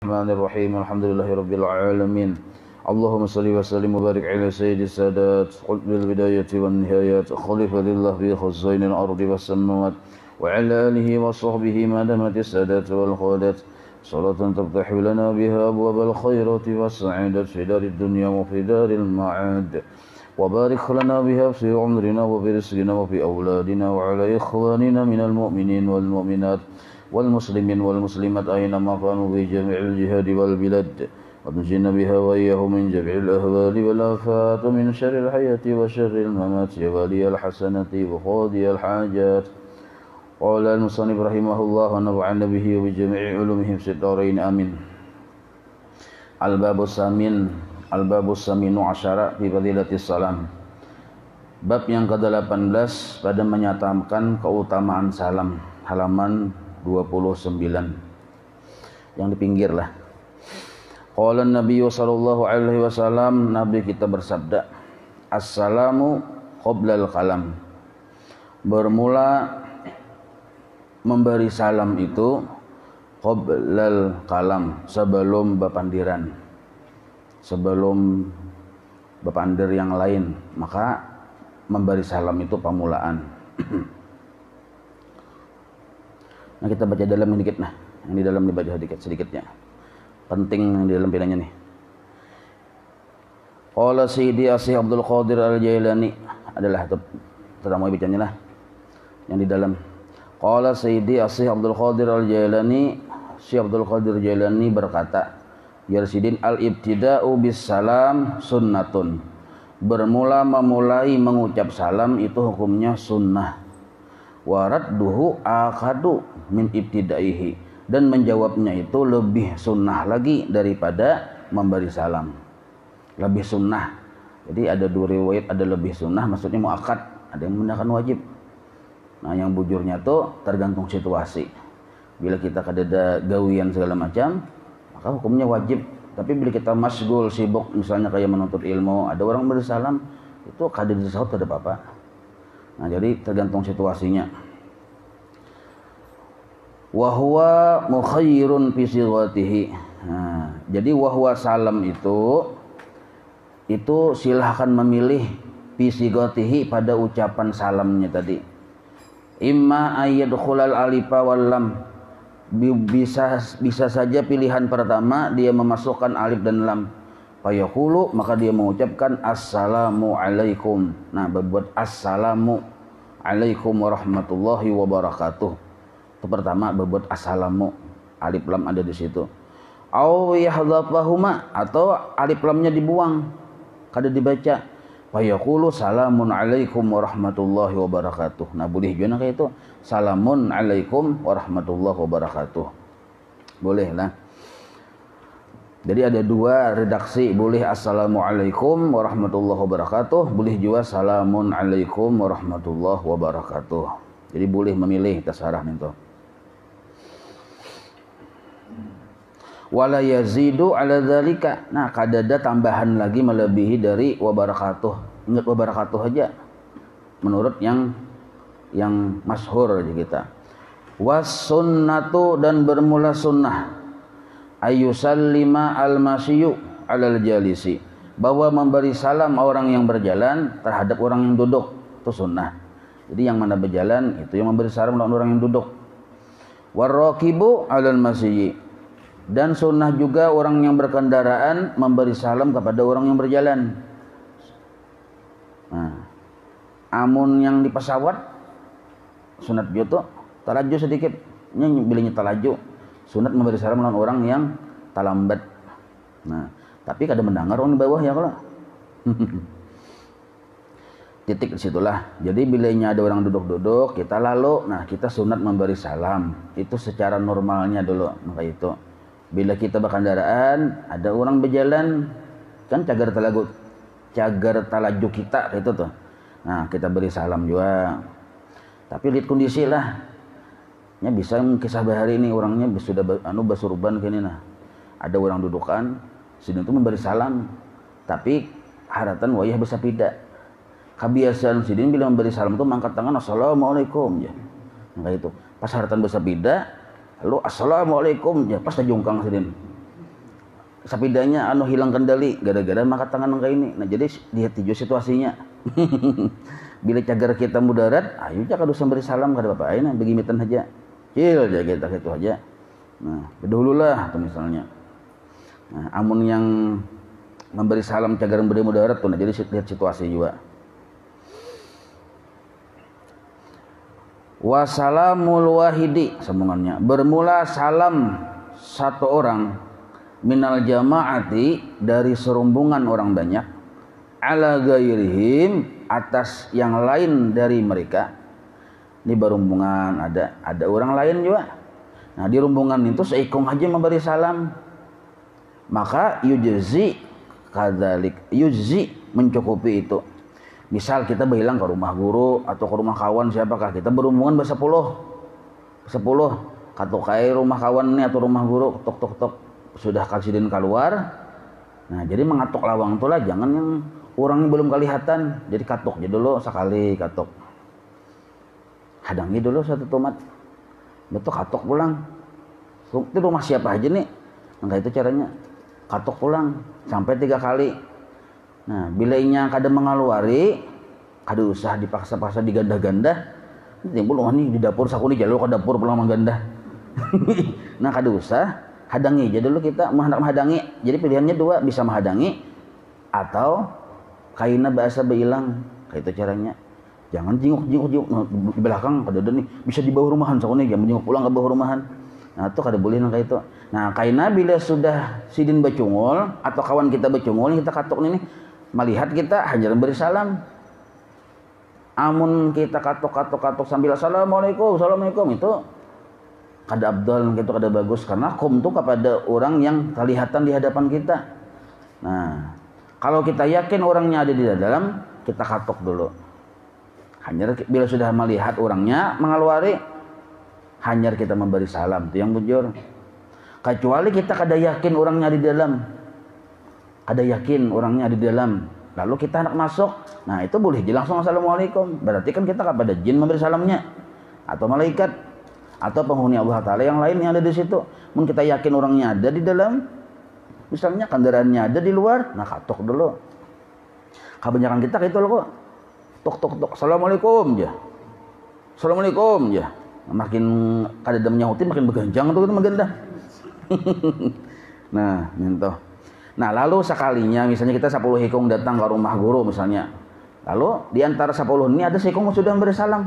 Bismillahirrahmanirrahim. Alhamdulillahirabbil alamin. Allahumma shalli wa sallim wa barik ala sayyidis sadat qutbil bidayati wan nihayat khalifatillah fi khazainil ardi was samawat wa ala alihi wa sahbihi ma damatis sadat wal khadat salatan taftahu lana biha abwabal khairati was sa'adat fi darid dunya wa fi daril ma'ad wa barik lana biha fi umrina wa fi rizqina wa fi auladina wa ala ikhwanina minal mu'minin wal mu'minat والمسلمين والمسلمات أينما كانوا في جميع الجهاد والبلاد وتنجينا بها وإياهم من جميع الأهوال والآفات ومن شر الحياة وشر الممات ولي الحسنة وقاضي الحاجات. قال المصنف رحمه الله ونفعنا به وبجميع علومه في الدارين آمين. الباب الثامن عشر في فضيلة السلام. Bab yang ke-18 pada menyatakan keutamaan salam, halaman 29 yang di pinggir lah. Qala Nabi sallallahu alaihi wasallam, Nabi kita bersabda, assalamu qoblal kalam. Bermula memberi salam itu qoblal kalam, sebelum bepandiran, sebelum bepandir yang lain, maka memberi salam itu pamulaan. Nah, kita baca dalam sedikit, nah yang di dalam dibaca sedikitnya, penting yang di dalam pilihnya nih. Qala Sayyidi Asy Abdul Qadir Al-Jailani, adalah mau bacanya lah yang di dalam. Qala Sayyidi Asy Abdul Qadir Al-Jailani, Syekh Abdul Qadir Jailani berkata, Yarsidin al-ibtida'u bis salam sunnatun. Memulai mengucap salam itu hukumnya sunnah. Waradduhu akadu min ibtidaihi, dan menjawabnya itu lebih sunnah lagi daripada memberi salam. Lebih sunnah. Jadi ada dua riwayat, ada lebih sunnah, maksudnya muakkad, ada yang menggunakan wajib. Nah, yang bujurnya tuh tergantung situasi. Bila kita kadada gawian segala macam, maka hukumnya wajib. Tapi bila kita masgul, sibuk, misalnya kayak menuntut ilmu, ada orang beri salam, itu kadada disahut ada apa-apa. Nah, jadi tergantung situasinya. Wa huwa mukhayyirun fi sighatihi. Nah, jadi wa huwa salam itu silahkan memilih fi sighatihi pada ucapan salamnya tadi. Imma ayyadkhulal alifa wal lam. Bisa saja pilihan pertama dia memasukkan alif dan lam. Fayaqulu, maka dia mengucapkan assalamu alaikum. Nah, berbuat assalamu alaikum warahmatullahi wabarakatuh. Itu pertama, berbuat assalamu, alif lam ada di situ. Au yahdhafahuma, atau alif lamnya dibuang, kada dibaca. Fayaqulu salamun alaikum warahmatullahi wabarakatuh. Nah, boleh juga kayak itu. Salamun alaikum warahmatullahi wabarakatuh. Boleh lah. Jadi ada dua redaksi, boleh assalamualaikum warahmatullahi wabarakatuh, boleh juga salamun alaikum warahmatullahi wabarakatuh. Jadi boleh memilih, terserah itu. Wala yazidu ala dzalika. Nah, kadada tambahan lagi melebihi dari wabarakatuh. Ingat wabarakatuh aja. Menurut yang masyhur aja kita. Was sunnatu, dan bermula sunnah. Ayyusallima al-masyiyu alal jalisi, bahwa memberi salam orang yang berjalan terhadap orang yang duduk, itu sunnah. Jadi yang mana berjalan itu yang memberi salam orang yang duduk. Warraqibu alal masyiyi, dan sunnah juga orang yang berkendaraan memberi salam kepada orang yang berjalan. Nah, amun yang di pesawat sunat juga talaju sedikit, ini bilangnya talaju. Sunat memberi salam dengan orang yang talambat. Nah, tapi kadang mendengar orang di bawah ya kalau. Titik disitulah. Jadi bilanya ada orang duduk-duduk, kita lalu, nah kita sunat memberi salam. Itu secara normalnya dulu, maka itu. Bila kita berkendaraan, ada orang berjalan, kan cagar talaju kita itu tuh. Nah, kita beri salam juga. Tapi lihat kondisi lah. Ya, bisa kisah bahari ini orangnya sudah basurban kini, nah ada orang dudukan sidin itu memberi salam, tapi haratan wayah bisa pida. Kebiasaan sidin bila memberi salam itu mengangkat tangan assalamualaikum ya. Nah itu pas haratan bisa pida, lalu assalamualaikum ya pas tajungkang sidin. sapidanya anu hilang kendali gara-gara maka tangan kayak ini. Nah jadi lihat juga situasinya. Bila cagar kita mudarat, ayo cak kadu beri salam kada bapak ayeuna begimitan aja. Cil aja kita gitu aja. Nah, dahululah tuh misalnya. Nah, amun yang memberi salam cagar beri mudarat tuh, nah jadi lihat situasi juga. Wasalamul wahidi sambungannya. Bermula salam satu orang minal jamaati dari serumbungan orang banyak ala gairihim atas yang lain dari mereka. Ini berumbungan ada orang lain juga. Nah di rumbungan itu seikung aja memberi salam, maka yujzi kadzalik, yujzi mencukupi itu. Misal kita berhilang ke rumah guru atau ke rumah kawan siapakah, kita berhubungan bersepuluh katuk kai rumah kawan ini atau rumah guru tok sudah kasidin keluar. Nah jadi mengatuk lawang itulah, jangan yang orangnya belum kelihatan, jadi katuk aja dulu sekali katuk, hadangi dulu satu tomat, betul katuk pulang. Itu rumah siapa aja nih? Nah itu caranya, katuk pulang sampai 3 kali. Nah bila inya kada mengaluari, kada usah dipaksa-paksa digandah-gandah. Timbul nih di dapur sakuni jalur ke dapur pulang menggandah. Nah kada usah, hadangi aja dulu kita, menghadangi. Jadi pilihannya 2, bisa menghadangi atau kaina bahasa beilang, kayak itu caranya. Jangan jinguk di belakang kada nih, bisa di bawah rumahan sakuni jangan jinguk pulang ke bawah rumahan. Nah itu kada boleh kayak itu. Nah kaina bila sudah sidin bacungul atau kawan kita bacungul, kita katuk nih melihat kita hajar beri salam. Amun kita katuk sambil assalamualaikum itu kada abdal gitu, kada bagus, karena kum tuh kepada orang yang kelihatan di hadapan kita. Nah kalau kita yakin orangnya ada di dalam, kita katuk dulu. Hanya bila sudah melihat orangnya mengeluari, hanya kita memberi salam, itu yang bujur. Kecuali kita kada yakin orangnya di dalam, lalu kita hendak masuk, nah itu boleh je langsung assalamualaikum. Berarti kan kita kepada jin memberi salamnya, atau malaikat, atau penghuni Allah Ta'ala yang lain yang ada di situ. Mungkin kita yakin orangnya ada di dalam, misalnya kendaraannya ada di luar, nah katuk dulu. Kebanyakan kita kayak itu loh kok, tok, assalamualaikum ya. Makin kada ada menyahutin, makin beganjang tuh maganda. Nah, minto. Nah, lalu sekalinya misalnya kita 10 hikung datang ke rumah guru misalnya. Lalu di antara 10 ini ada hikung sudah memberi salam.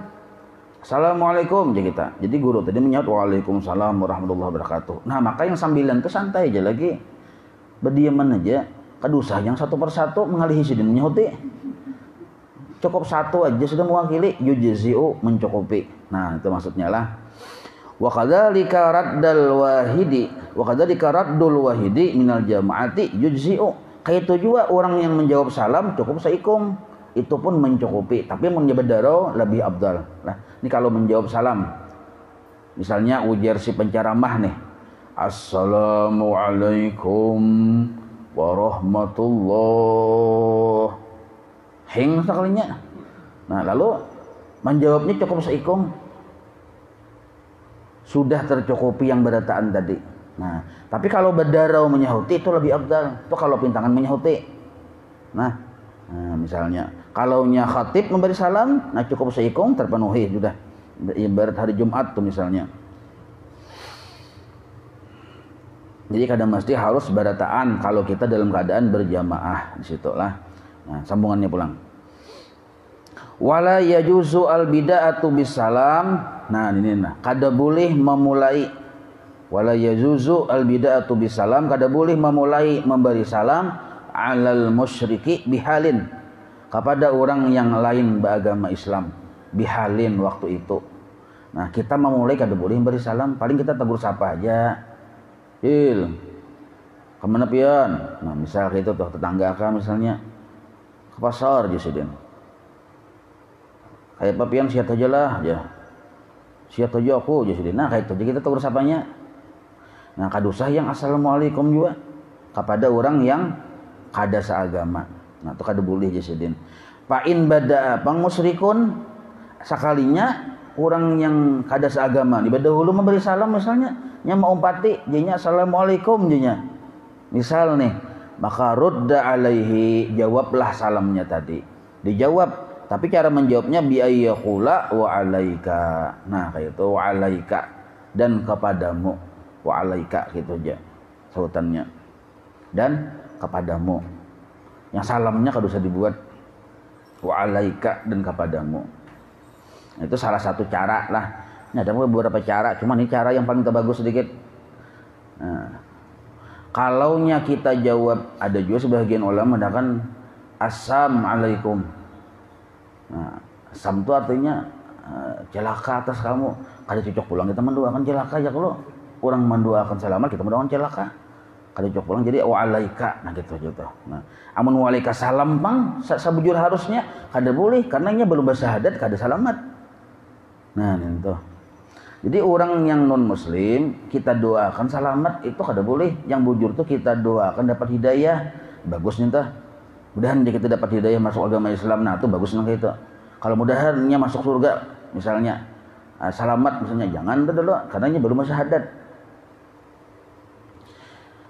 Assalamualaikum aja kita. Jadi guru tadi menyahut waalaikumsalam warahmatullahi wabarakatuh. Nah, maka yang 9 itu santai aja lagi. Berdiaman aja. Kadusah yang satu persatu mengalihi sidin menyahuti. Cukup satu aja sudah mewakili, yujzi'u mencukupi. Nah, itu maksudnya lah. Wa kadzalika raddul wahidi minal jamaati yujzi'u. Kayak itu juga orang yang menjawab salam cukup seikum, itu pun mencukupi. Tapi menjawab daro lebih abdal. Nah, ini kalau menjawab salam, misalnya ujar si penceramah nih, assalamualaikum warahmatullah, hing sekalinya. Nah lalu menjawabnya cukup seikum, sudah tercukupi yang berataan tadi. Nah tapi kalau berdarau menyahuti itu lebih abdal. Itu kalau pintangan menyahuti. Nah misalnya kalau nya khatib memberi salam, nah cukup seikum terpenuhi sudah. Ibarat hari Jumat tuh misalnya. Jadi kadang mesti harus berataan kalau kita dalam keadaan berjamaah, disitulah. Nah, sambungannya pulang. Wala yajuzu al bida'atu bisalam. Nah, ini kada boleh memulai. Wala yajuzu al bida'atu bisalam, kada boleh memulai memberi salam alal musyriki bihalin, kepada orang yang lain beragama Islam, bihalin waktu itu. Nah, kita memulai kada boleh memberi salam, paling kita tegur sapa aja. Kemana pian? Nah misal itu tuh tetangga kan misalnya ke pasar jadi kayak apa pian siat aja lah ya, siat aja aku jadi. Nah kayak itu aja kita tegur sapanya. Nah kadusah yang assalamualaikum juga kepada orang yang kada seagama. Nah itu kada boleh jadi. Fa'in bada pang musyrikun, sekalinya orang yang kada seagama di dahulu memberi salam misalnya nya mau umpati jadinya assalamualaikum jadinya. Misal nih, maka rudda alaihi, jawablah salamnya tadi. Dijawab, tapi cara menjawabnya bi ayyaqula wa alaika. Nah, kayak itu wa alaika, dan kepadamu. Wa alaika gitu aja sautannya. Dan kepadamu. Yang salamnya kada usah dibuat wa alaika dan kepadamu. Itu salah satu cara lah. Ini ada beberapa cara, cuma ini cara yang paling terbagus sedikit. Nah, kalaunya kita jawab, ada juga sebagian ulama mengatakan assalamualaikum. Nah, assam itu artinya celaka atas kamu. Kada cocok pulang kita mendoakan celaka ya, kalau orang mendoakan selamat kita mendoakan celaka. Kada cocok pulang jadi wa'alaika. Nah gitu. Nah, amun wa'alaika salam bang sabujur harusnya kada boleh karena nya belum bersyahadat kada selamat. Nah itu. Jadi orang yang non muslim kita doakan selamat itu kada boleh. Yang bujur tuh kita doakan dapat hidayah. Bagus nih tuh. Mudahan kita dapat hidayah masuk agama Islam. Nah itu bagus nih itu. Kalau mudahannya masuk surga misalnya selamat misalnya, jangan dulu karena nya belum syahadat.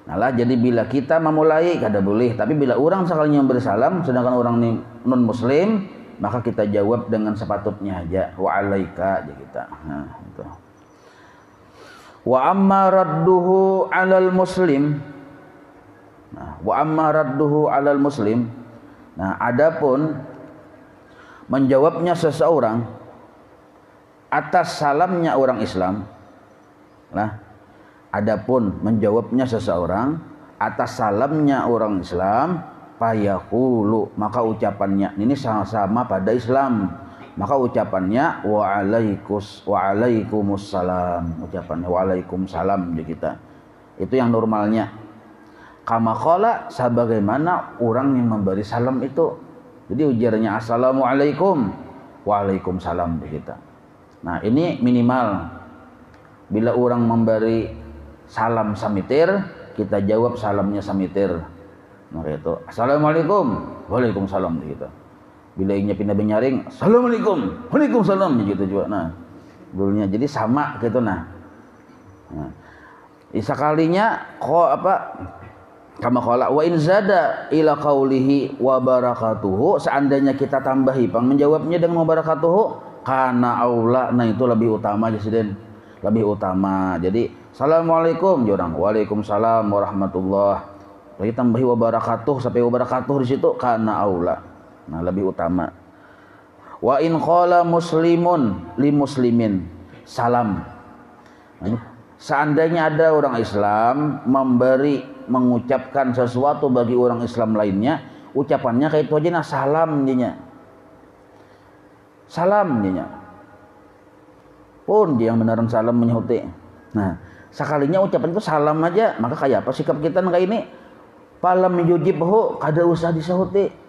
Nah lah, jadi bila kita memulai kada boleh, tapi bila orang sekalinya bersalam sedangkan orang ini non muslim, maka kita jawab dengan sepatutnya aja wa alaika aja kita. Nah itu. Wa amma radduhu 'alal muslim. Nah, wa amma radduhu 'alal muslim. Nah, adapun menjawabnya seseorang atas salamnya orang Islam. Nah, adapun menjawabnya seseorang atas salamnya orang Islam, fayaqulu, maka ucapannya ini sama-sama pada Islam. Maka ucapannya wa'alaikumussalam, ucapannya wa'alaikumussalam di kita. Itu yang normalnya. Kama qala, sebagaimana orang yang memberi salam itu. Jadi ujarnya assalamualaikum, waalaikumsalam di kita. Nah, ini minimal. Bila orang memberi salam samitir, kita jawab salamnya samitir. Maka itu assalamualaikum, waalaikumsalam di kita. Bila ingin pindah benyaring, assalamualaikum, waalaikumsalam gitu juga. Nah, dulunya jadi sama gitu nah. Sekalinya kama qala wa in zada ila qaulihi wa barakatuhu, seandainya kita tambahi menjawabnya dengan wabarakatuhu, kana aula, nah itu lebih utama Jasiden, lebih utama. Jadi assalamualaikum jorang, waalaikumsalam warahmatullah. Lagi tambahi wabarakatuh sampai wabarakatuh di situ kana aula. Nah, lebih utama. Wa in qala muslimun li muslimin salam. Nah, seandainya ada orang Islam mengucapkan sesuatu bagi orang Islam lainnya, ucapannya kayak itu aja nah salam dinya. Salam dinya. Pun dia yang beneran salam menyahuti. Nah, sekalinya ucapan itu salam aja, maka kayak apa sikap kita kayak ini? Falam yujibhu, kada usah disahuti.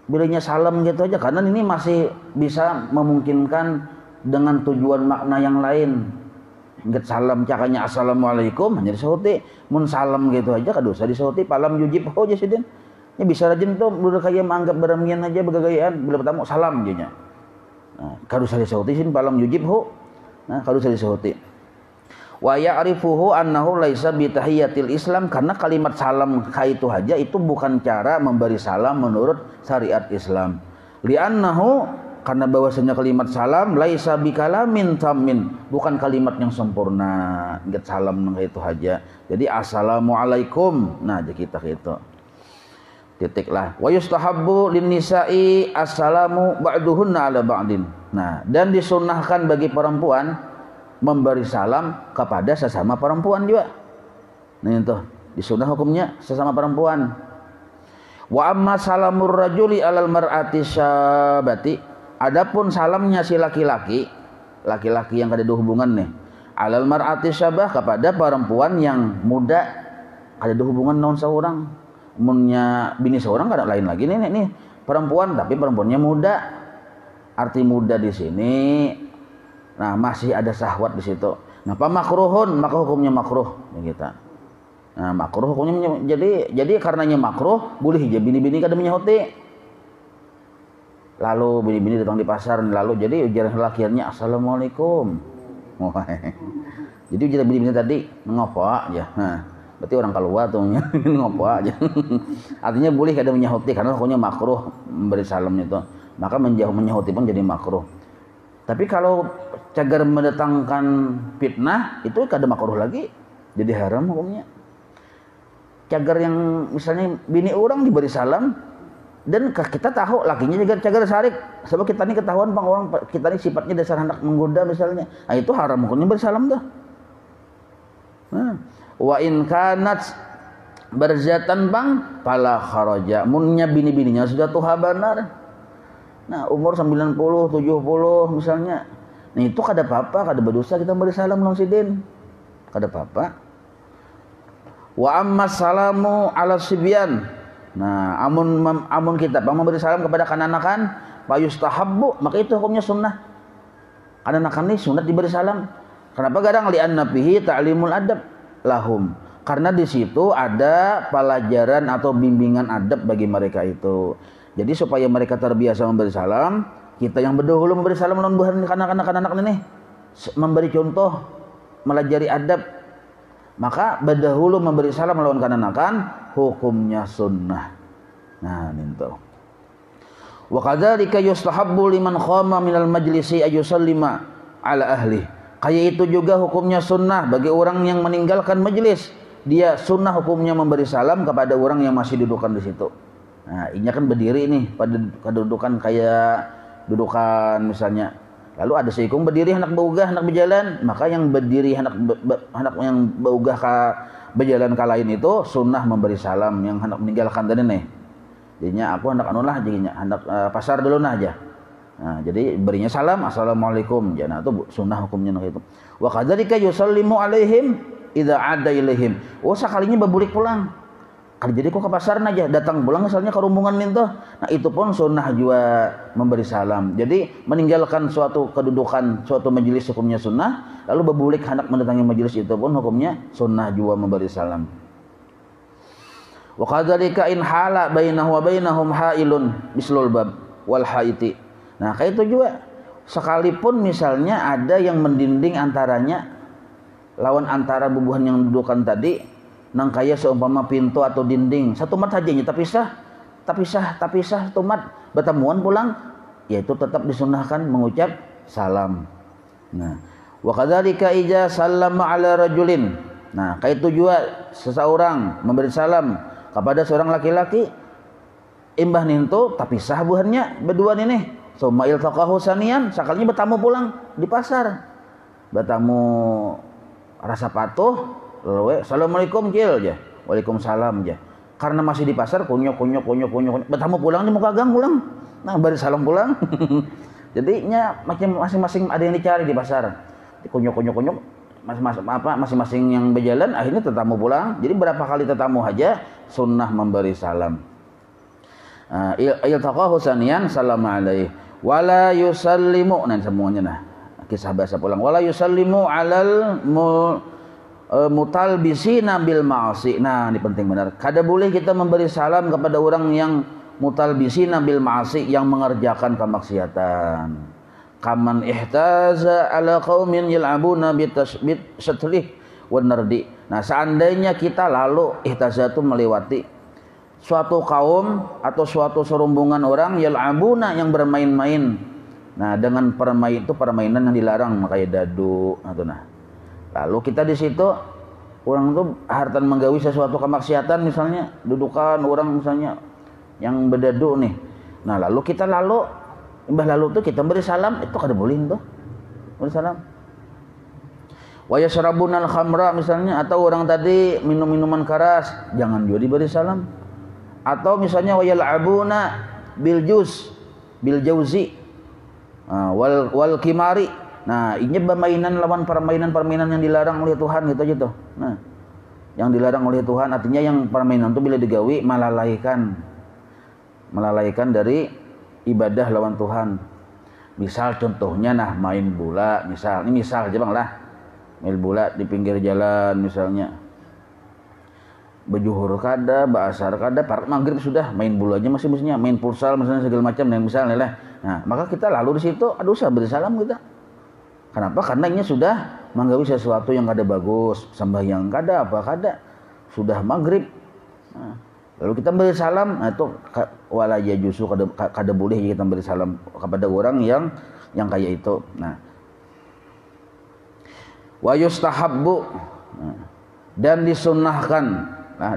Bilanya salam gitu aja, karena ini masih bisa memungkinkan dengan tujuan makna yang lain. Ingat salam cakanya assalamualaikum hanya disahuti, mun salam gitu aja kada usah disahuti. Falam yujibhu aja sidin. Ya bisa rajin tuh udah kayak menganggap beramian aja bergagayaan bila bertemu salam aja. Nah, kada usah disahuti sin falam yujibhu. Nah, kada usah disahuti. Wa ya'rifuhu annahu laisa bi tahiyatil Islam, karena kalimat salam itu aja itu bukan cara memberi salam menurut syariat Islam. Li'annahu, karena bahwasanya kalimat salam laisa bi kalamin tammin, bukan kalimat yang sempurna. Ingat salam itu aja. Jadi assalamualaikum. Nah, aja kita gitu. Titik lah. Wa yustahabbu lin nisa'i assalamu ba'duhunna ala ba'din. Nah, dan disunnahkan bagi perempuan memberi salam kepada sesama perempuan juga. Nah itu disunnah hukumnya sesama perempuan. Wa amma salamur rajuli alal mar'ati syabati, adapun salamnya si laki-laki yang ada hubungan nih, alal mar'ati syabah, kepada perempuan yang muda, ada hubungan naon seorang, munnya bini seorang kada lain lagi nih perempuan, tapi perempuannya muda. Arti muda di sini, nah masih ada syahwat di situ. Nah, pamakruhun, maka hukumnya makruh ya kita. Nah, makruh hukumnya jadi karenanya makruh, boleh aja bini-bini kada menyahuti. Lalu bini-bini datang di pasar, lalu jadi ujaran lakiannya assalamualaikum. Jadi ujaran bini-bini tadi ngopo ya. Nah, Berarti orang keluar tuh ngopo aja. Artinya boleh kada menyahuti karena hukumnya makruh memberi salam itu. Maka menyahuti pun jadi makruh. Tapi kalau cagar mendatangkan fitnah itu kada makruh lagi, jadi haram hukumnya. Cagar yang misalnya bini orang diberi salam dan kita tahu lakinya juga cagar sarik, sebab kita ini ketahuan bang orang kita ini sifatnya dasar hendak menggoda misalnya, nah itu haram hukumnya bersalam dah. Wa in kanat berzatan bang pala kharaja, munnya bini-bininya sudah tua benar. Nah umur 90, 70 misalnya, nah itu kada apa-apa, kada berdosa kita beri salam lawan sidin, kada apa-apa. Wa amma salamu ala sibyan, nah amun kita memberi salam kepada kananakan payustahabbu, maka itu hukumnya sunnah. Kananakan ini sunat diberi salam. Kenapa gadang li'anna fihi ta'limul adab lahum, karena di situ ada pelajaran atau bimbingan adab bagi mereka itu. Jadi supaya mereka terbiasa memberi salam, kita yang berdahulu memberi salam lawan buhan kanak-kanak ini memberi contoh, melajari adab. Maka berdahulu memberi salam lawan kananakan hukumnya sunnah. Nah, minta. Wa kadzalika yustahabbu liman khama minal majlisi ayusallima ala ahli. Kayak itu juga hukumnya sunnah bagi orang yang meninggalkan majelis. Dia sunnah hukumnya memberi salam kepada orang yang masih dudukan di situ. Nah, ini kan berdiri nih pada kedudukan kayak dudukan misalnya. Lalu ada seikung berdiri hendak beugah hendak berjalan, maka yang berdiri hendak yang beugah berjalan ka lain itu sunnah memberi salam yang hendak meninggalkan tadi nih. Jadinya aku hendak anulah jadinya hendak pasar dulu nah aja. Nah, jadi berinya salam assalamualaikum. Nah, itu sunnah hukumnya itu. Wa kadzalika yusallimu alaihim idza ada ilaihim. Oh sekalinya babulik pulang. Kan jadi kok ke pasar aja datang pulang misalnya ke rombongan itu. Nah itu pun sunnah juga memberi salam. Jadi meninggalkan suatu kedudukan suatu majelis hukumnya sunnah, lalu babulik hendak mendatangi majelis itu pun hukumnya sunnah juga memberi salam. Wa kadzalika in hala bainahu wa bainahum hailun mislul bab wal haiti. Nah kayak itu juga sekalipun misalnya ada yang mendinding antaranya lawan antara bubuhan yang dudukan tadi, nang kaya seumpama pintu atau dinding satu mat saja tapi sah tumat bertemuan pulang, yaitu tetap disunahkan mengucap salam. Nah, wa kadzalika ija sallama ala rajulin. Nah, kayak itu juga seseorang memberi salam kepada seorang laki-laki imbah nintu tapi sah buhannya berdua ini sumail taqahu sanian sakalinya bertamu pulang di pasar bertamu rasa patuh lalu assalamualaikum cil aja, waalaikumsalam aja. Karena masih di pasar kunyuk, bertamu pulang di muka gang pulang. Nah beri salam pulang. Jadinya masing-masing ada yang dicari di pasar. Kunyuk, masing-masing yang berjalan akhirnya tetamu pulang. Jadi berapa kali tetamu aja sunnah memberi salam. Iltaqahu saniyan salam alaihi wala yusallimu. Nah semuanya nah kisah bahasa pulang wala yusallimu alal mutalbisina bil ma'asi. Nah, ini penting benar. Kada boleh kita memberi salam kepada orang yang mutalbisina bil ma'asi, yang mengerjakan kemaksiatan. Kaman ihtaza ala qaumin yal'abuna bitasbit satrih wan nardi. Nah, seandainya kita lalu ihtaza itu melewati suatu kaum atau suatu serombongan orang yal'abuna yang bermain-main. Nah, dengan permainan yang dilarang, kayak dadu atau nah. Lalu kita di situ orang tuh hartan menggawi sesuatu kemaksiatan misalnya dudukan orang misalnya yang berdadu nih. Nah lalu kita lalu tuh kita beri salam itu kada boleh tuh beri salam. Wa yashrabunal khamra misalnya atau orang tadi minum minuman keras jangan juga diberi salam. Atau misalnya wa yal'abuna bil jauzi wal kimari. Nah, ini permainan lawan permainan yang dilarang oleh Tuhan gitu aja tuh. Nah, yang dilarang oleh Tuhan artinya yang permainan itu bila digawi melalaikan dari ibadah lawan Tuhan. Misal contohnya nah main bola, misal aja bang lah. Main bola di pinggir jalan misalnya. Bejuhur kada, baasar kada, parat maghrib sudah main bola aja masih main futsal misalnya segala macam dan misalnya lah. Nah, maka kita lalu di situ aduh saya beri salam kita. Kenapa? Karena ini sudah menggawi sesuatu yang kada bagus, sembahyang kada apa kada. sudah maghrib. Lalu kita beri salam, itu wala yajuzu kada boleh kita beri salam kepada orang yang kayak itu. Nah, wa yustahabbu, dan disunnahkan,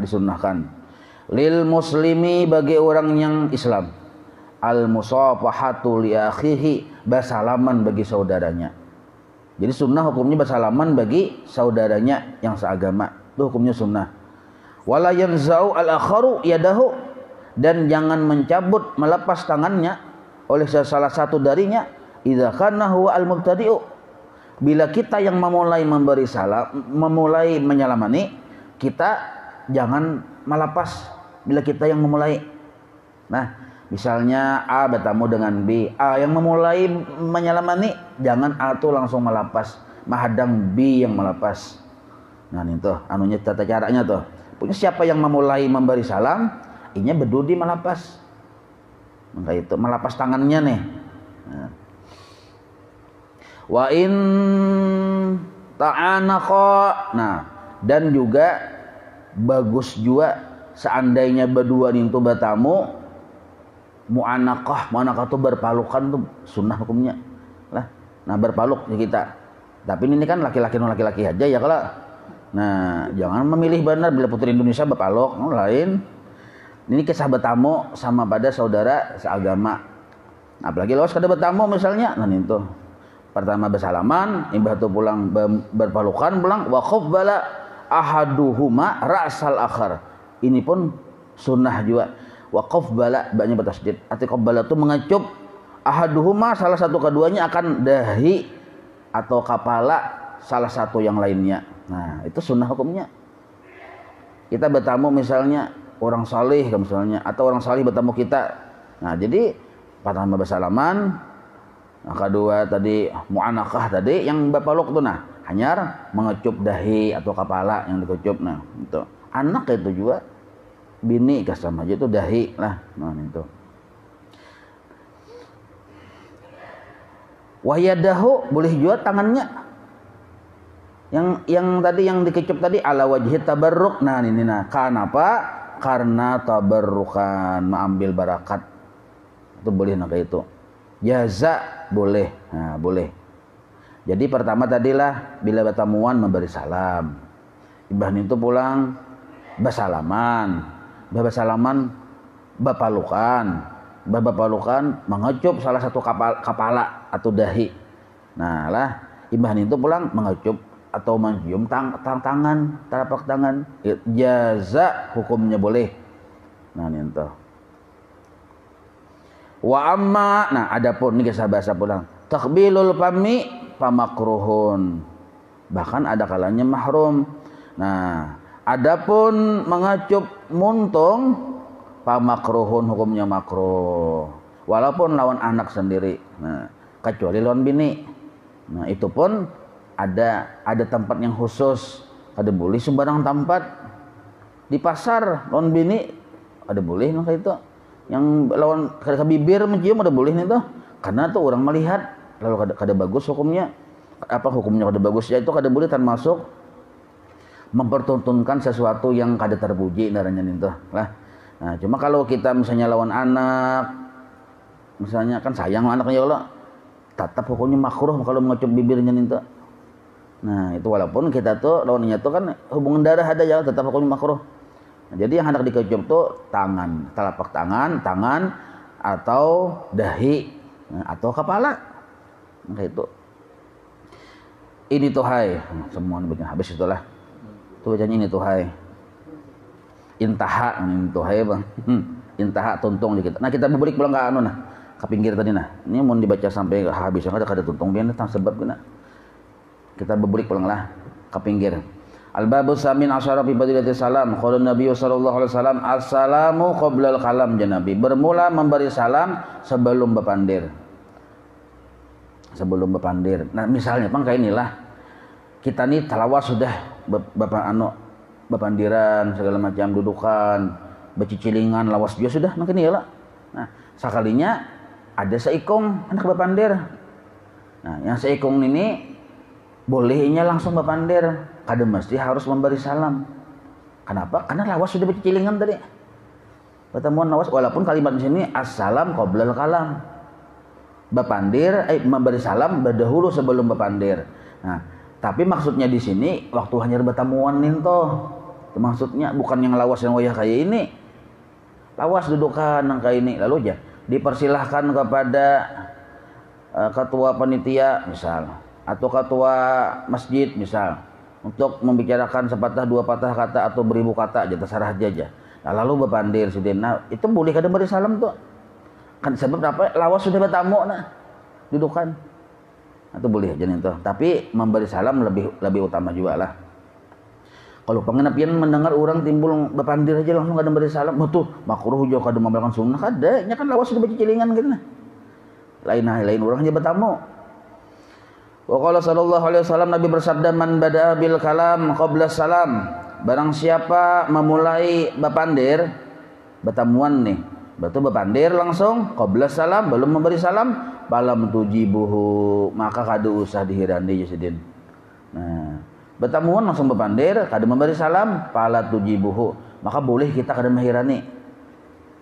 disunnahkan lil muslimi, bagi orang yang Islam, al musafahatu li akhihi, bersalaman bagi saudaranya. Jadi sunnah hukumnya bersalaman bagi saudaranya yang seagama, itu hukumnya sunnah. Wala yanzau al-akharu yadahu, dan jangan mencabut, melepas tangannya oleh salah satu darinya, idza kana huwa al-mubtadi'u, bila kita yang memulai memberi salam, memulai menyalamani, kita jangan melepas bila kita yang memulai. Nah, misalnya A bertemu dengan B, A yang memulai menyalamani, jangan A itu langsung melepas, menghadang B yang melepas. Nah, itu anunya tata caranya tuh. Pokoknya siapa yang memulai memberi salam, inya berdudi melepas. Maka itu melepas tangannya nih. Nah. Wa in ta'anaqa. Nah, dan juga bagus juga seandainya berdua itu bertamu, mu'anaqah itu berpalukan tuh sunnah hukumnya lah. Nah, berpaluk di kita. Tapi ini kan laki-laki aja ya kalau. Nah, jangan memilih benar bila putri Indonesia berpaluk, lain. Ini kisah bertamu sama pada saudara seagama. Apalagi lawas kada bertamu misalnya, nah itu. Pertama bersalaman, imbah tu pulang berpalukan pulang, wa qabbala ahaduhuma ra'sal akhar. Ini pun sunnah juga. Wa qabbala, banyak bertasydid. Arti qabbala itu mengecup, ahaduhuma, salah satu keduanya, akan dahi atau kepala salah satu yang lainnya. Nah, itu sunnah hukumnya. Kita bertamu misalnya orang salih misalnya, atau orang salih bertamu kita. Nah, jadi pertama bersalaman, nah, kedua tadi mu'anaqah tadi yang berpaluk tuh, nah hanyar mengecup dahi atau kepala yang dikecup. Nah, itu anak itu juga bini sama aja itu dahi lah. Nah, itu wayadahu, boleh juga tangannya yang tadi yang dikecup tadi, ala wajhi tabarruk. Nah, ini kenapa? Karena tabarrukan, mengambil barakat, itu boleh. Nah, kayak itu jaza boleh. Nah, boleh. Jadi pertama tadilah bila bertemuan memberi salam, ibah itu pulang bersalaman, bapalukan mengecup salah satu kepala atau dahi. Nah lah, ibah itu pulang mengecup atau mencium tangan, telapak tangan, jaza hukumnya boleh. Nah, itu. Wa amma, nah adapun ini kisah bahasa pulang, takbilul fami pamakruhun, bahkan ada kalanya mahrum. Nah, adapun mengecup muntung pamakruhun, hukumnya makruh, walaupun lawan anak sendiri. Nah, kecuali lawan bini. Nah, itu pun ada tempat yang khusus, ada boleh sembarang tempat. Di pasar lawan bini ada boleh, nah kayak itu. Yang lawan ke bibir mencium ada boleh nih tuh, karena tuh orang melihat. Lalu kada bagus hukumnya. Apa hukumnya kada bagus? Ya itu kada boleh, termasuk mempertontonkan sesuatu yang kada terpuji naranya itu lah. Nah, cuma kalau kita misalnya lawan anak, misalnya kan sayang anaknya ya Allah, tetap hukumnya makruh kalau mengecup bibirnya itu. Nah, itu walaupun kita tuh lawannya tuh kan hubungan darah ada ya, tetap hukumnya makruh. Nah, jadi yang hendak dikecup tuh tangan, telapak tangan atau dahi, atau kepala. Nah, kayak itu. Ini tuh hai, semua baca habis itulah. Tuh bacanya ini tuh hai. Intaha, ini tuh hai bang. Intaha tuntung dikit. Nah, kita berbalik pulang ke anu nah, ke pinggir tadi nah. Ini mau dibaca sampai habis, kada tuntung biar tang sebab kena. Kita berbalik pulanglah ke pinggir. Al-babu samin asyara fi fadilati salam. Qala Nabi sallallahu alaihi wasallam, "Assalamu qoblal kalam," Nabi. Bermula memberi salam sebelum berpandir. Sebelum berpandir. Nah, misalnya bang kayak inilah. Kita nih talawas sudah berpandiran segala macam dudukan, bercicilingan, lawas dia sudah makin iyalah. Nah, sekalinya ada seikung anak berpandir. Nah, yang seikung ini bolehnya langsung berpandir, kada mesti harus memberi salam. Kenapa? Karena lawas sudah bercilingan tadi. Pertemuan lawas, walaupun kalimat di sini assalam qoblal kalam. Bepandir, memberi salam berdahulu sebelum bepandir. Nah, tapi maksudnya di sini waktu hanya bertemuan ninto. Itu maksudnya bukan yang lawas yang wayah kayak ini. Lawas dudukan yang kayak ini. Lalu ya dipersilahkan kepada ketua panitia misal atau ketua masjid misal untuk membicarakan sepatah dua patah kata atau beribu kata aja terserah aja. Nah, lalu bepandir sidin. Nah, itu boleh kada beri salam tuh. Kan sebab apa? Lawas sudah bertamu nah. Dudukan. Itu boleh aja itu. Tapi memberi salam lebih utama juga lah. Kalau pengenapian mendengar orang timbul bepandir aja langsung kada beri salam, betul makruh juga kada memberikan sunnah kada. Nya kan lawas sudah bercilingan gitu nah. Lain orang aja bertamu. Wa qala sallallahu alaihi wasallam, Nabi bersabda, man bada'a bil kalam qabla salam. Barang siapa memulai bepandir, bertemuan nih, betul bepandir langsung qabla salam, belum memberi salam, balam tujibuhu, maka kada usah dihirani jasidin. Nah, bertemuan langsung bepandir, kada memberi salam, pala tujibuhu, maka boleh kita kada menghirani.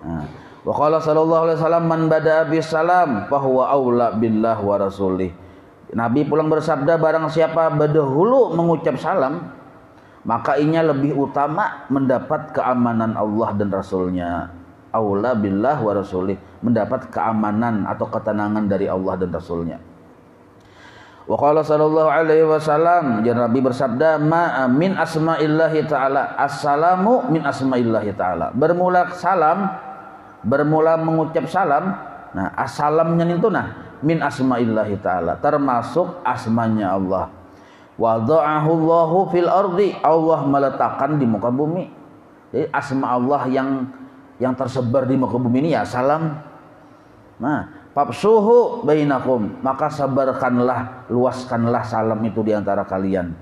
Nah, wa qala sallallahu alaihi wasallam, man bada'a bis salam fa huwa aula billah wa rasulih. Nabi pulang bersabda, barang siapa berdahulu mengucap salam, maka inya lebih utama mendapat keamanan Allah dan Rasulnya. Aula billah wa rasulih, mendapat keamanan atau ketenangan dari Allah dan Rasulnya. Wa qala sallallahu alaihi wasallam, dan Nabi bersabda, ma min asma'illahi ta'ala, assalamu min asma'illahi ta'ala. Bermula salam, bermula mengucap salam, nah assalamnya itu nah min asma'illahi ta'ala, termasuk asmanya Allah. Wada'ahu Allahu fil ardi, Allah meletakkan di muka bumi. Jadi asma Allah yang tersebar di muka bumi ini ya salam. Nah, fabsuhu bainakum, maka sebarkanlah, luaskanlah salam itu di antara kalian.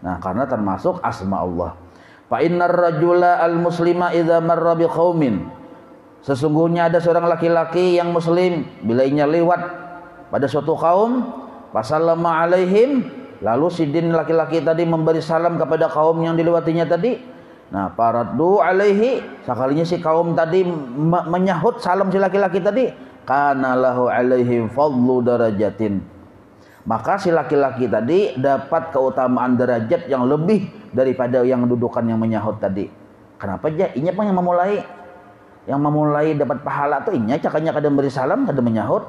Nah, karena termasuk asma Allah. Fa innar rajula al muslima idza marra bi qaumin, sesungguhnya ada seorang laki-laki yang muslim bila ia lewat pada suatu kaum, fasallama alaihim, lalu sidin laki-laki tadi memberi salam kepada kaum yang dilewatinya tadi. Nah, paraddu alaihi, sekalinya si kaum tadi menyahut salam si laki-laki tadi, kana lahu alaihi fadlu darajatin, maka si laki-laki tadi dapat keutamaan derajat yang lebih daripada yang dudukan yang menyahut tadi. Kenapa aja? Inya pun yang memulai dapat pahala tuh inya, cakanya kada memberi salam, kada menyahut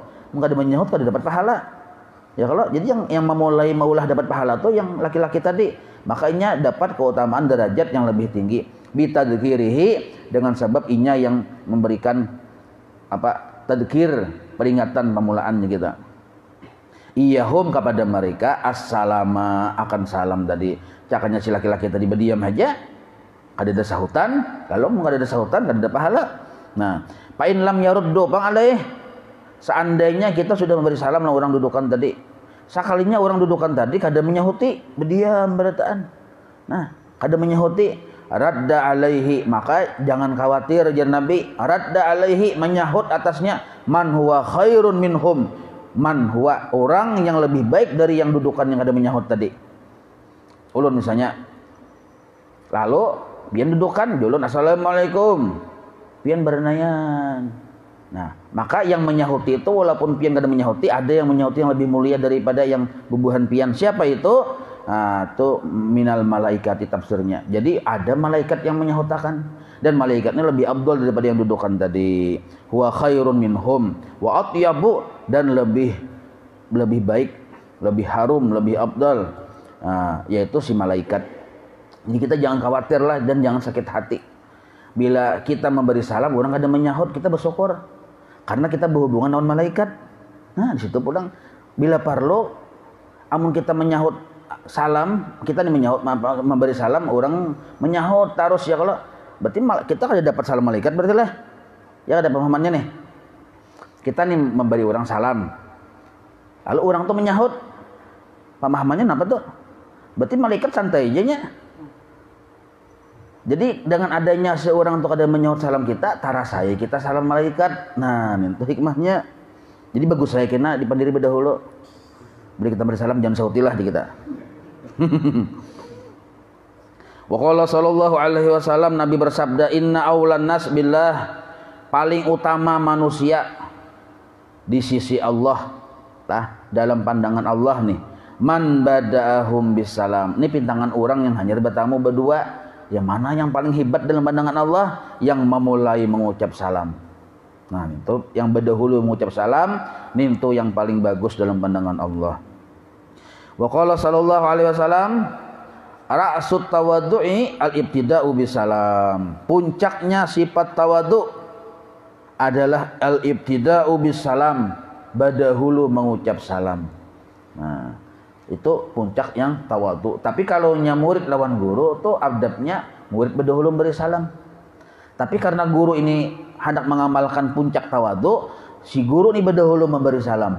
kada dapat pahala. Ya kalau jadi yang memulai maulah dapat pahala tuh yang laki-laki tadi, makanya dapat keutamaan derajat yang lebih tinggi. Bitadzkirihi, dengan sebab inya yang memberikan tadzkir, peringatan pemulaannya kita. Iyahum, kepada mereka, assalama, akan salam tadi. Cakanya si laki-laki tadi berdiam aja, kada ada sahutan. Kalau enggak ada sahutan, kada ada pahala. Nah, fa in lam yaruddu ba'alaih, seandainya kita sudah memberi salam lah orang dudukan tadi, sekalinya orang dudukan tadi kada menyahuti, berdiam berataan. Nah, kada menyahuti, radda alaihi, maka jangan khawatir jar Nabi, radda alaihi, menyahut atasnya, man huwa khairun minhum, man huwa, orang yang lebih baik dari yang dudukan yang kada menyahut tadi. Ulun misalnya, lalu biar dudukan, ulun assalamualaikum, pian berenayan. Nah, maka yang menyahuti itu walaupun pian kada menyahuti, ada yang menyahuti yang lebih mulia daripada yang bubuhan pian. Siapa itu? Nah, itu minal malaikati tafsirnya. Jadi ada malaikat yang menyahutakan, dan malaikatnya lebih abdul daripada yang dudukan tadi. Huwa khairun minhum wa atyabu, dan lebih baik, lebih harum, lebih abdul. Nah, yaitu si malaikat. Jadi kita jangan khawatir lah dan jangan sakit hati. Bila kita memberi salam orang kada menyahut, kita bersyukur karena kita berhubungan dengan malaikat. Nah, di situ pulang bila perlu amun kita menyahut salam, kita nih menyahut memberi salam, orang menyahut terus ya, kalau berarti kita kada dapat salam malaikat berarti lah. Ya ada pemahamannya nih. Kita nih memberi orang salam, lalu orang tuh menyahut, pemahamannya apa tuh? Berarti malaikat santai aja nya. Jadi dengan adanya seorang untuk ada menyahut salam kita, tara saya kita salam malaikat. Nah, itu hikmahnya. Jadi bagus saya kena dipandiri berdahulu. Beri kita beri salam jangan sahutilah di kita. Wa qala sallallahu alaihi wasallam, Nabi bersabda, inna aulan nas billah, paling utama manusia di sisi Allah lah, dalam pandangan Allah nih, man bada'ahum bisalam. Ini pintangan orang yang hanya bertamu berdua, yang mana yang paling hebat dalam pandangan Allah? Yang memulai mengucap salam. Nah, itu yang berdahulu mengucap salam, itu yang paling bagus dalam pandangan Allah. Wa qala sallallahu alaihi wasallam, ra'sut tawaddu'i al-ibtida'u bisalam. Puncaknya sifat tawaddu adalah al-ibtida'u bisalam, berdahulu mengucap salam. Nah, itu puncak yang tawadhu. Tapi kalau murid lawan guru tuh adabnya murid berdahulu memberi salam. Tapi karena guru ini hendak mengamalkan puncak tawadhu, si guru ini berdahulu memberi salam.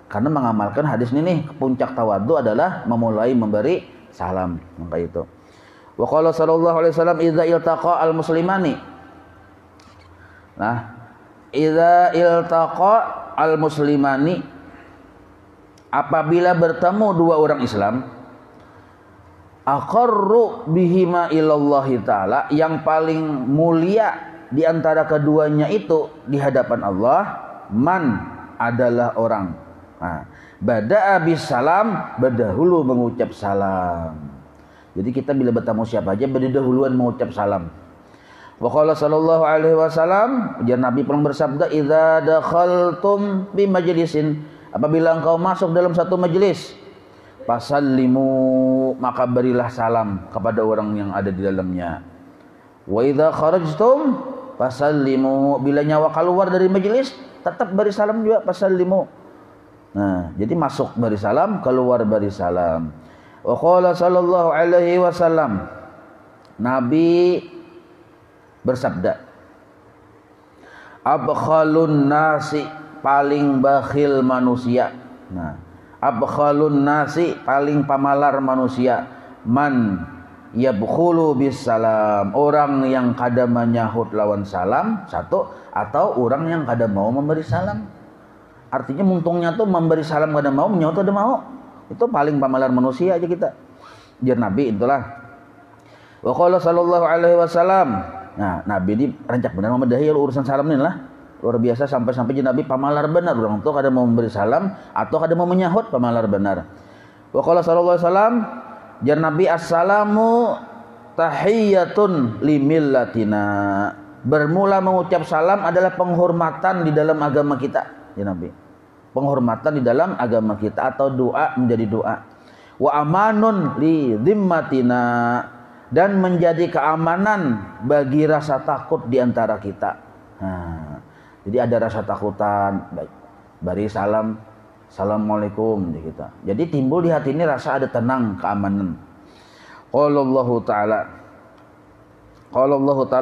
Karena mengamalkan hadis ini nih, puncak tawadhu adalah memulai memberi salam. Maka itu. Wa qala sallallahu alaihi wasallam, idza iltaqa al-muslimani. Nah, idza iltaqa al-muslimani, apabila bertemu dua orang Islam, aqarru bihima ilallahi ta'ala, yang paling mulia di antara keduanya itu di hadapan Allah, man adalah orang. Nah, bada'a bis salam, berdahulu mengucap salam. Jadi kita bila bertemu siapa aja berdahuluan mengucap salam. Wa qala sallallahu alaihi wasallam, Nabi pernah bersabda, idza dakhaltum bi majlisin, apabila engkau masuk dalam satu majelis, fasallimu, maka berilah salam kepada orang yang ada di dalamnya. Wa idza kharajtum fasallimu, bila nyawa keluar dari majelis tetap beri salam juga, fasallimu. Nah, jadi masuk beri salam, keluar beri salam. Wa qala sallallahu alaihi wasallam, Nabi bersabda, abkhalun nasi, paling bakhil manusia. Nah, abkhalun nasi, paling pamalar manusia, man yabkhulu bis salam, orang yang kada menyahut lawan salam, satu, atau orang yang kada mau memberi salam. Artinya muntungnya tuh memberi salam kada mau, menyahut kada mau. Itu paling pamalar manusia aja kita. Jar Nabi itulah. Wa qala sallallahu alaihi wasallam. Nah, Nabi ini rancak benar membedahi urusan salam ini lah. Luar biasa, sampai-sampai Nabi pamalar benar, orang tuh kada mau memberi salam atau kada mau menyahut, pamalar benar. Wa qala sallallahu alaihi wasallam, jar Nabi, assalamu tahiyyatun limillatina, bermula mengucap salam adalah penghormatan di dalam agama kita, ya Nabi. Penghormatan di dalam agama kita, atau doa menjadi doa. Wa amanun li dhimmatina, dan menjadi keamanan bagi rasa takut di antara kita. Nah, jadi ada rasa takutan, baik bari salam, assalamualaikum di kita. Jadi timbul di hati ini rasa ada tenang, keamanan. Qala Allah Ta'ala,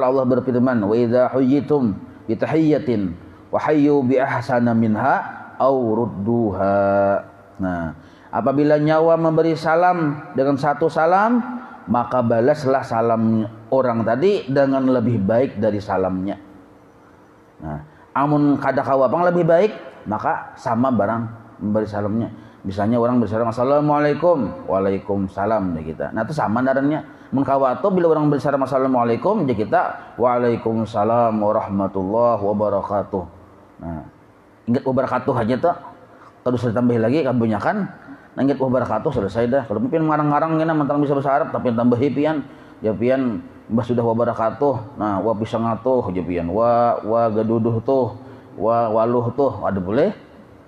Allah berfirman, wa idza huyyitum bi tahiyyatin wa hayyu bi ahsana minha aw rudduha. Nah, apabila nyawa memberi salam dengan satu salam, maka balaslah salam orang tadi dengan lebih baik dari salamnya. Nah, amun kada kawapang lebih baik, maka sama barang memberi salamnya. Misalnya orang bersalam assalamualaikum, waalaikumsalam ya kita. Nah, itu sama darahnya. Mun kawato bila orang bersalam assalamualaikum, ya kita waalaikumsalam warahmatullahi wabarakatuh. Nah, ingat wabarakatuh aja tuh. Kalau sudah tambah lagi kebanyakan, ingat wabarakatuh selesai dah. Kalau mungkin ngarang-ngarang gini mentang bisa bahasa Arab tapi tambah pian, ya pian mbah sudah wabarakatuh. Nah, wa pisangatuh ya pian, wa gaduduh tuh, wa waluh tuh, ada boleh.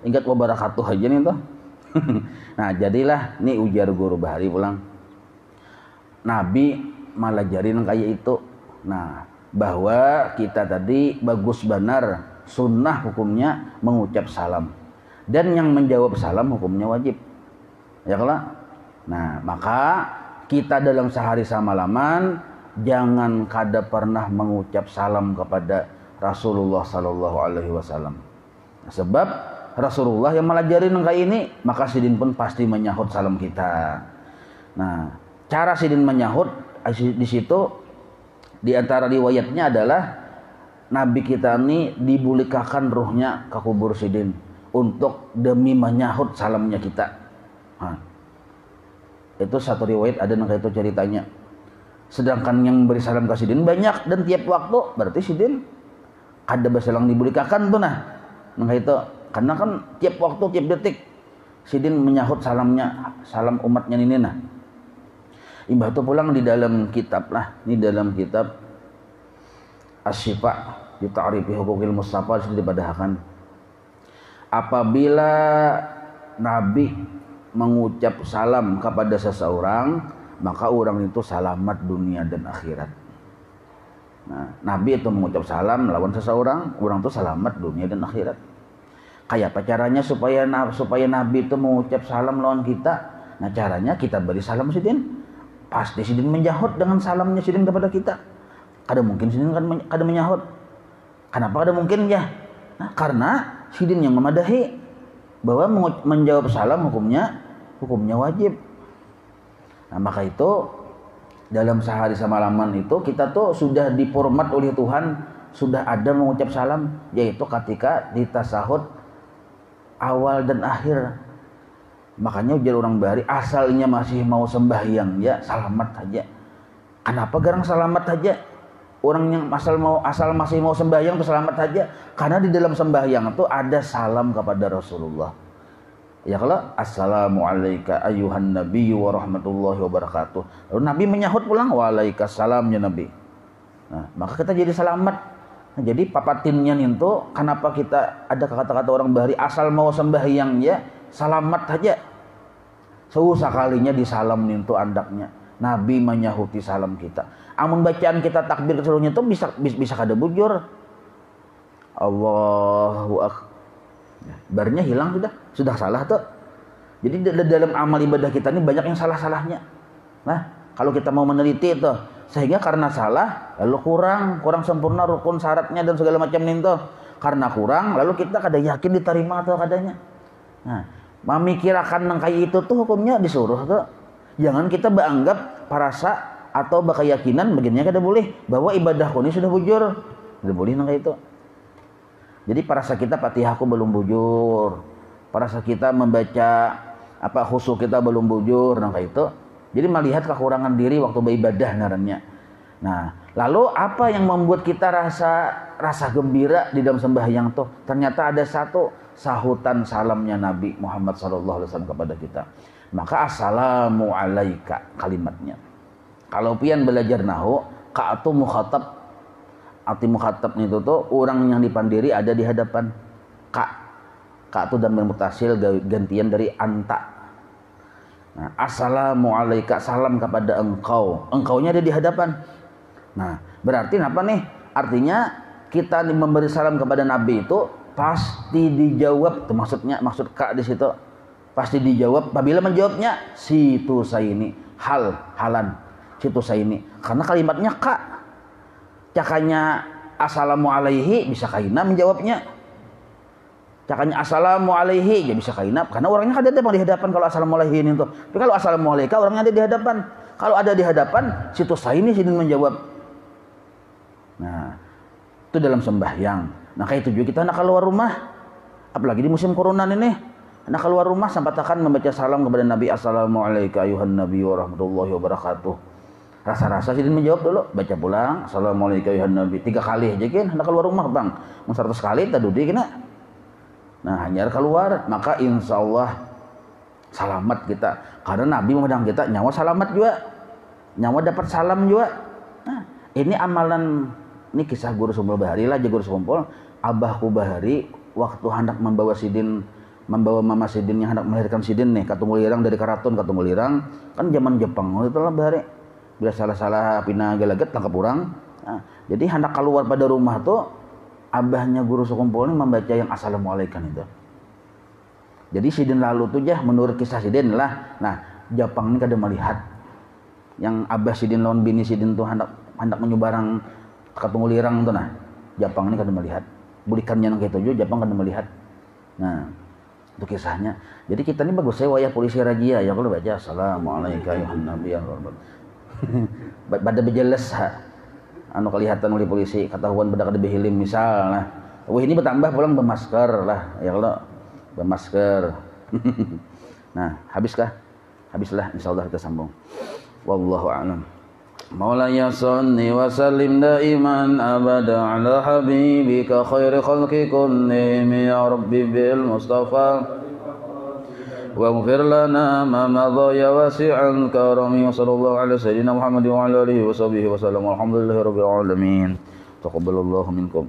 Ingat wabarakatuh aja nih tuh. Nah, jadilah nih ujar guru bahari pulang. Nabi malah jarin kayak itu. Nah, bahwa kita tadi bagus benar sunnah hukumnya mengucap salam, dan yang menjawab salam hukumnya wajib, ya kalau. Nah, maka kita dalam sehari samalaman jangan kada pernah mengucap salam kepada Rasulullah Sallallahu Alaihi Wasallam. Sebab Rasulullah yang melajarin kayak ini, maka sidin pun pasti menyahut salam kita. Nah, cara sidin menyahut di situ di antara riwayatnya adalah Nabi kita ini dibulikakan ruhnya ke kubur sidin untuk demi menyahut salamnya kita. Nah, itu satu riwayat ada yang kayak itu ceritanya. Sedangkan yang beri salam ke sidin banyak dan tiap waktu, berarti sidin kada basalang dibulikakan tuh nah itu karena kan tiap waktu tiap detik sidin menyahut salamnya, salam umatnya ini nah. Imbah itu pulang di dalam kitab lah, ini dalam kitab Asy-Syifa di Ta'rifi Huquqil Mustafa sudah dipadahkan apabila Nabi mengucap salam kepada seseorang maka orang itu selamat dunia dan akhirat. Nah, Nabi itu mengucap salam lawan seseorang, orang itu selamat dunia dan akhirat. Kayak apa caranya supaya Nabi itu mengucap salam lawan kita? Nah, caranya kita beri salam sidin. Pasti sidin menjahut dengan salamnya sidin kepada kita. Kada mungkin sidin kada menyahut. Kenapa kada mungkin ya? Nah, karena sidin yang memadahi bahwa menjawab salam hukumnya wajib. Nah, maka itu dalam sehari semalaman itu kita tuh sudah diformat oleh Tuhan, sudah ada mengucap salam, yaitu ketika di tasahud awal dan akhir. Makanya ujar orang Bahari asalnya masih mau sembahyang ya selamat aja. Kenapa garang selamat aja? Orang yang asal masih mau sembahyang itu selamat aja, karena di dalam sembahyang itu ada salam kepada Rasulullah. Ya kalau assalamualaikum ayuhan nabiyyu wa rahmatullahi wa barakatuh. Lalu Nabi menyahut pulang waalaikumsalam ya Nabi. Nah, maka kita jadi selamat. Nah, jadi papatinnya itu kenapa kita ada kata-kata orang Bahari asal mau sembahyang ya selamat aja. Susah kalinya di salam itu andaknya. Nabi menyahuti salam kita. Amun bacaan kita takbir seluruhnya itu bisa kada bujur. Allahu akbar. Barnya hilang sudah salah tuh. Jadi dalam amal ibadah kita ini banyak yang salah-salahnya. Nah, kalau kita mau meneliti itu, sehingga karena salah lalu kurang sempurna rukun syaratnya dan segala macam itu. Karena kurang lalu kita kada yakin diterima atau kadanya. Nah, memikirkan nang kayak itu tuh hukumnya disuruh tuh. Jangan kita beranggap parasa atau berkeyakinan begininya kada boleh bahwa ibadahku ini sudah bujur. Tidak boleh nang kayak itu. Jadi parasa kita Fatihahku belum bujur, parasa kita membaca khusyuk kita belum bujur, nah kayak itu. Jadi melihat kekurangan diri waktu beribadah ngarannya. Nah, lalu apa yang membuat kita rasa gembira di dalam sembahyang tuh? Ternyata ada satu sahutan salamnya Nabi Muhammad SAW kepada kita. Maka assalamu alaika kalimatnya. Kalau pian belajar nahu, ka'atu mukhatab. Arti mukhatab itu tuh orang yang dipandiri ada di hadapan. Ka itu dhamir mutasil gantian dari anta. Nah, assalamualaikum salam kepada engkau. Engkaunya ada di hadapan. Nah, berarti apa nih? Artinya kita memberi salam kepada Nabi itu pasti dijawab. Itu maksud ka di situ. Pasti dijawab. Apabila menjawabnya situ saya ini halan situ saya ini. Karena kalimatnya ka. Cakanya assalamu alaihi bisa kaina menjawabnya. Cakanya assalamu alaihi ya bisa kaina karena orangnya ada di hadapan kalau assalamu alaihi itu. Tapi kalau assalamu alaika orangnya ada di hadapan. Kalau ada di hadapan situ saya ini sidin menjawab. Nah, itu dalam sembahyang. Nah, kayak itu juga kita nak keluar rumah. Apalagi di musim corona ini. Nak keluar rumah sampaikan membaca salam kepada Nabi assalamualaikum ayuhan nabiyyu wa rahmatullahi wa barakatuh. Rasa-rasa sidin menjawab dulu, baca pulang assalamualaikum ya Nabi 3 kali aja kan hendak keluar rumah bang 100 kali tak duduk kena. Nah hanya keluar maka insya Allah selamat kita karena Nabi memandang kita nyawa selamat juga, nyawa dapat salam juga. Nah ini amalan, ini kisah guru Sumpul Bahari lah, guru Sumpul abahku Bahari waktu hendak membawa mama sidin yang hendak melahirkan sidin nih Katungulirang dari Karaton Katungulirang kan zaman Jepang itulah Bahari. Bila salah-salah pina galaget tangkap orang. Nah, jadi hendak keluar pada rumah tuh abahnya guru sekumpul ini membaca yang assalamualaikum itu. Jadi sidin lalu tuh menurut kisah sidin lah. Nah, Jepang ini kada melihat yang abah sidin lawan bini sidin tuh hendak menyubarang Katungulirang tuh nah. Jepang ini kada melihat. Bulikannya nang kitu juga Jepang kada melihat. Nah, itu kisahnya. Jadi kita ini bagus saya wayah polisi razia ya kalau baca assalamualaikum ya Nabi ya pada bejeles anu kelihatan oleh polisi ketahuan bedak ada behilim misal nah ini bertambah pulang bermasker lah ya kalau bermasker. Nah habislah insyaallah kita sambung wallahu a'lam. مولاي صل وسلم دائما أبدا على حبيبك خير خلق كلهم يا ربي بالمصطفى واغفر لنا ما مضى يا واسع الكرم وصلى الله على سيدنا محمد وعلى آله وصحبه وسلم والحمد لله رب العالمين تقبل الله منكم.